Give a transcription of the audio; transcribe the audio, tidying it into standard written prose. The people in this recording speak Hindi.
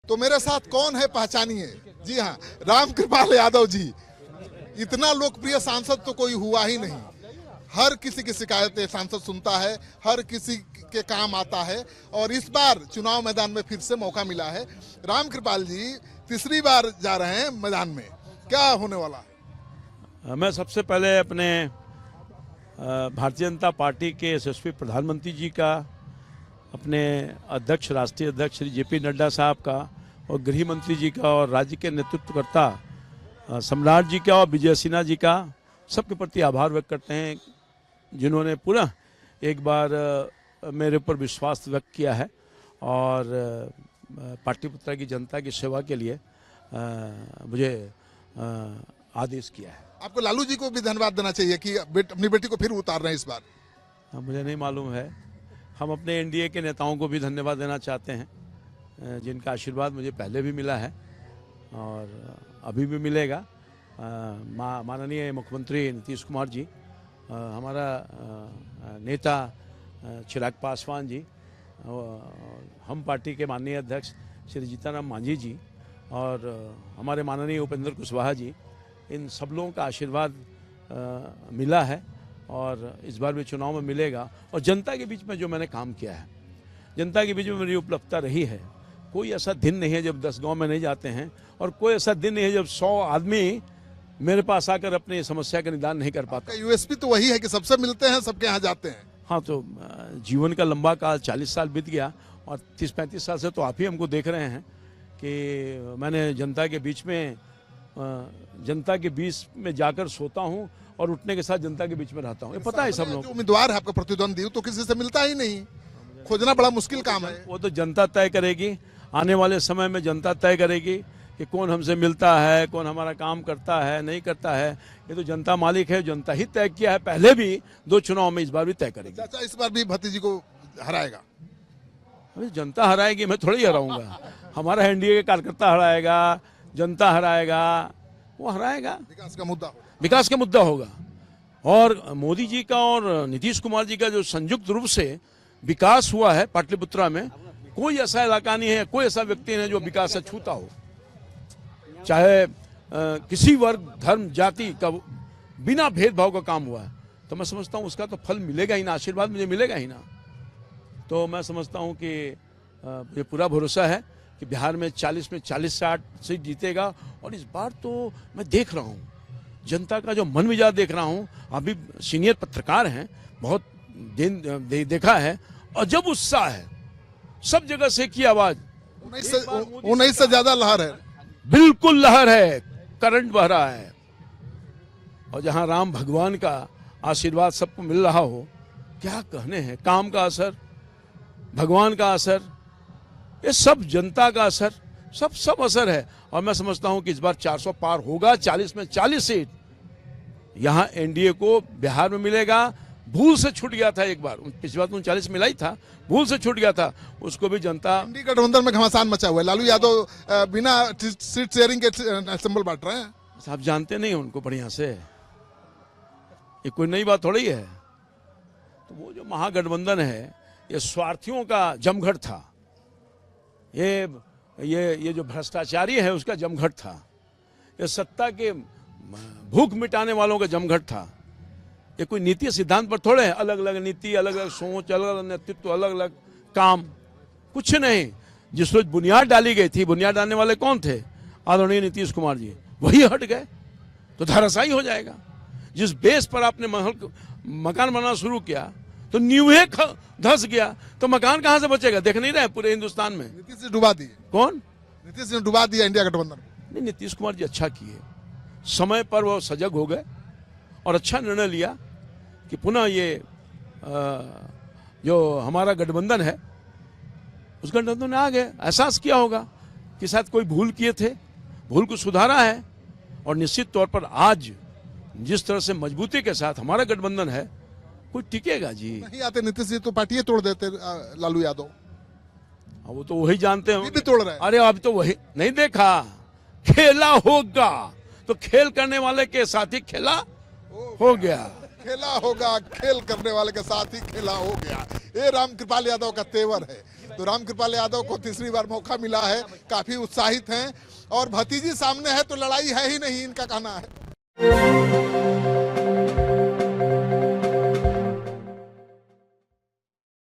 तो मेरे साथ कौन है पहचानिए। जी हाँ, रामकृपाल यादव जी। इतना लोकप्रिय सांसद तो कोई हुआ ही नहीं। हर किसी की शिकायतें सांसद सुनता है, हर किसी के काम आता है और इस बार चुनाव मैदान में फिर से मौका मिला है। रामकृपाल जी तीसरी बार जा रहे हैं मैदान में, क्या होने वाला है? मैं सबसे पहले अपने भारतीय जनता पार्टी के यशस्वी प्रधानमंत्री जी का, अपने अध्यक्ष राष्ट्रीय अध्यक्ष श्री जेपी नड्डा साहब का और गृह मंत्री जी का और राज्य के नेतृत्वकर्ता सम्राट जी का और विजय सिन्हा जी का सबके प्रति आभार व्यक्त करते हैं, जिन्होंने पुनः एक बार मेरे ऊपर विश्वास व्यक्त किया है और पाटलिपुत्रा की जनता की सेवा के लिए मुझे आदेश किया है। आपको लालू जी को भी धन्यवाद देना चाहिए कि अपनी बेटी को फिर उतार रहे हैं इस बार। मुझे नहीं मालूम है। हम अपने एनडीए के नेताओं को भी धन्यवाद देना चाहते हैं, जिनका आशीर्वाद मुझे पहले भी मिला है और अभी भी मिलेगा। माननीय मुख्यमंत्री नीतीश कुमार जी, हमारा नेता चिराग पासवान जी, हम पार्टी के माननीय अध्यक्ष श्री जीतन मांझी जी और हमारे माननीय उपेंद्र कुशवाहा जी, इन सब लोगों का आशीर्वाद मिला है और इस बार भी चुनाव में मिलेगा। और जनता के बीच में जो मैंने काम किया है, जनता के बीच में मेरी उपलब्धता रही है। कोई ऐसा दिन नहीं है जब 10 गांव में नहीं जाते हैं और कोई ऐसा दिन नहीं है जब 100 आदमी मेरे पास आकर अपनी समस्या का निदान नहीं कर पाता। यूएसपी तो वही है कि सबसे मिलते हैं, सबके यहाँ जाते हैं। हाँ, तो जीवन का लंबा काल 40 साल बीत गया और 30-35 साल से तो आप ही हमको देख रहे हैं कि मैंने जनता के बीच में जाकर सोता हूँ और उठने के साथ जनता के बीच में रहता हूँ। ये पता है सब लोग। उम्मीदवार है आपका प्रतिद्वंदी, तो किसी से मिलता ही नहीं, खोजना बड़ा मुश्किल काम है। वो तो जनता तय करेगी, आने वाले समय में जनता तय करेगी कि कौन हमसे मिलता है, कौन हमारा काम करता है, नहीं करता है। ये तो जनता मालिक है, जनता ही तय किया है। पहले भी 2 चुनाव में, इस बार भी तय करेगी। अच्छा, इस बार भी भतीजी को हराएगा? अभी जनता हराएगी, मैं थोड़ी हराऊंगा। हमारा एनडीए के कार्यकर्ता हराएगा, जनता हराएगा, वो हराएगा। विकास का मुद्दा होगा। और मोदी जी का और नीतीश कुमार जी का जो संयुक्त रूप से विकास हुआ है पाटलिपुत्रा में, कोई ऐसा इलाका नहीं है, कोई ऐसा व्यक्ति नहीं जो विकास से छूता हो। चाहे किसी वर्ग, धर्म, जाति का बिना भेदभाव का काम हुआ है, तो मैं समझता हूँ उसका तो फल मिलेगा ही ना, आशीर्वाद मुझे मिलेगा ही ना। तो मैं समझता हूँ कि ये पूरा भरोसा है कि बिहार में 40 में 40 से 8 सीट जीतेगा। और इस बार तो मैं देख रहा हूँ जनता का जो मन मिजाज देख रहा हूँ। अभी सीनियर पत्रकार हैं, बहुत दिन देखा है, और जब उत्साह है सब जगह से की आवाज। 19 से ज्यादा लहर है, बिल्कुल लहर है, करंट बह रहा है। और जहां राम भगवान का आशीर्वाद सबको मिल रहा हो, क्या कहने हैं। काम का असर, भगवान का असर, ये सब जनता का असर, सब असर है। और मैं समझता हूं कि इस बार 400 पार होगा, 40 में 40 सीट यहां एनडीए को बिहार में मिलेगा। भूल से छूट गया था एक बार, पिछली बार 39 मिला ही था, भूल से छूट गया था, उसको भी जनता। इंडी गठबंधन में घमासान मचा हुआ है। लालू यादव बिना सीट शेयरिंग के सिंबल बांट रहे हैं। आप जानते नहीं उनको बढ़िया से, ये कोई नई बात थोड़ी है। तो वो जो महागठबंधन है, ये स्वार्थियों का जमघट था। ये जो भ्रष्टाचारी है उसका जमघट था। ये सत्ता के भूख मिटाने वालों का जमघट था। ये कोई नीति सिद्धांत पर थोड़े है, अलग अलग नीति, अलग अलग सोच, अलग अलग नेतृत्व, अलग अलग काम, कुछ नहीं। जिस रोज बुनियाद डाली गई थी, बुनियाद डालने वाले कौन थे? आदरणीय नीतीश कुमार जी। वही हट गए तो धराशायी हो जाएगा। जिस बेस पर आपने मकान बनाना शुरू किया तो नींवें धंस गया, तो मकान कहां से बचेगा? देख नहीं रहे पूरे हिंदुस्तान में। नीतीश ने डुबा दी। कौन? नीतीश ने डुबा दिया इंडिया गठबंधन। नहीं, नीतीश कुमार जी अच्छा किए, समय पर वो सजग हो गए और अच्छा निर्णय लिया कि पुनः ये जो हमारा गठबंधन है, उस गठबंधन में आ गए। एहसास किया होगा कि शायद कोई भूल किए थे, भूल को सुधारा है। और निश्चित तौर पर आज जिस तरह से मजबूती के साथ हमारा गठबंधन है, कोई टिकेगा जी। नहीं आते नीतीश जी तो पार्टी तोड़ देते लालू यादव। वो तो वही जानते हैं, भी तोड़ रहे हैं। अरे अब तो वही नहीं देखा, खेला होगा तो खेल करने वाले के साथ ही खेला हो गया। खेला होगा, खेल करने वाले के साथ ही खेला हो गया। ये रामकृपाल यादव का तेवर है। तो रामकृपाल यादव को तीसरी बार मौका मिला है, काफी उत्साहित हैं और भतीजी सामने है तो लड़ाई है ही नहीं, इनका कहना है।